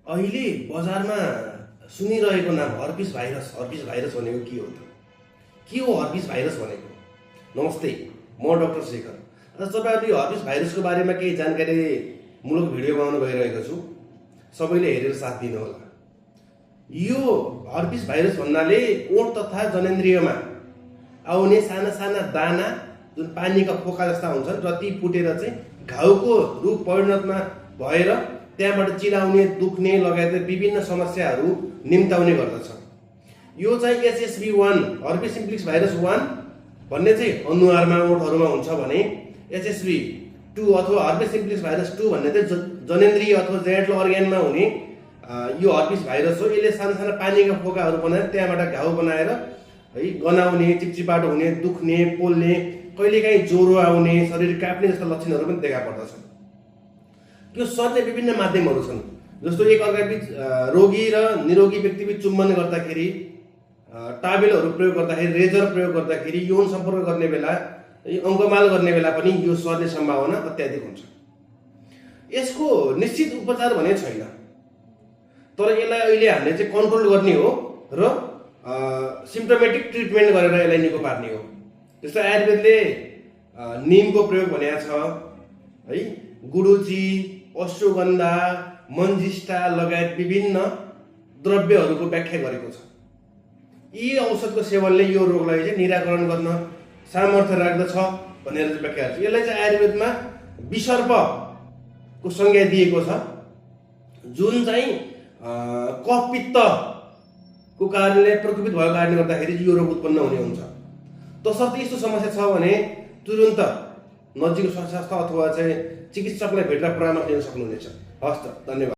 अहिले बजारमा सुनिरहेको नाम हर्पिस भाइरस भनेको के हो त? के हो हर्पिस भाइरस भनेको? नमस्ते, म डाक्टर शेखर। आज तपाईँहरूले यो हर्पिस भाइरसको बारेमा केही जानकारीमूलक भिडियो बनाउन गइरहेको छु। सबैले हेरेर साथ दिनुहोला। यो हर्पिस भाइरस भन्नाले ओठ तथा जनेन्द्रियमा आउने साना साना दाना जुन पानीका फोका जस्ता हुन्छन् र ती फुटेर चाहिँ घाउको रूप परिणतमा भएर त्यहाँबाट चिलाउने, दुख्ने लगायत विभिन्न समस्याहरू निम्ताउने गर्दछ। यो चाहिँ HSV1 हर्पिस सिम्प्लेक्स भाइरस 1 भन्ने चाहिँ अनुहारमा ओठहरूमा हुन्छ भने HSV2 अथवा हर्पिस सिम्प्लेक्स भाइरस 2 भन्ने चाहिँ जनेन्द्रिय अथवा जेनिटल अर्ग्यानमा हुने यो हर्पिस भाइरस हो। यसले साना साना पानीका फोकाहरू बनाएर त्यहाँबाट घाउ बनाएर है गनाउने, चिपचिपाटो हुने, दुख्ने, पोल्ने, कहिलेकाहीँ ज्वरो आउने, शरीर काप्ने जस्ता लक्षणहरू पनि देखा पर्दछन्। यो सर्ने विभिन्न माध्यमहरू छन्, जस्तो एक अर्काबीच रोगी र निरोगी व्यक्तिबीच चुम्बन गर्दाखेरि, टावेलहरू प्रयोग गर्दाखेरि, रेजर प्रयोग गर्दाखेरि, यौन सम्पर्क गर्ने बेला, अङ्कमाल गर्ने बेला पनि यो सर्ने सम्भावना अत्याधिक हुन्छ। यसको निश्चित उपचार भने छैन, तर यसलाई अहिले हामीले चाहिँ कन्ट्रोल गर्ने हो र सिम्प्टोमेटिक ट्रिटमेन्ट गरेर यसलाई निको पार्ने हो। जस्तो आयुर्वेदले निमको प्रयोग भनेको छ है, गुडुची, अश्वगन्धा, मन्जिष्ठा लगायत विभिन्न द्रव्यहरूको व्याख्या गरेको छ। यी औषधको सेवनले यो रोगलाई चाहिँ निराकरण गर्न सामर्थ्य राख्दछ भनेर चाहिँ व्याख्या छ। यसलाई चाहिँ आयुर्वेदमा विसर्पको संज्ञा दिएको छ, जुन चाहिँ कफ पित्तको कारणले प्रकोपित भएको कारणले गर्दाखेरि यो रोग उत्पन्न हुने हुन्छ। तसर्थ यस्तो समस्या छ भने तुरुन्त नजिकको स्वास्थ्य अथवा चाहिँ चिकित्सकलाई भेटेर परामर्श लिन सक्नुहुनेछ। हस् त, धन्यवाद।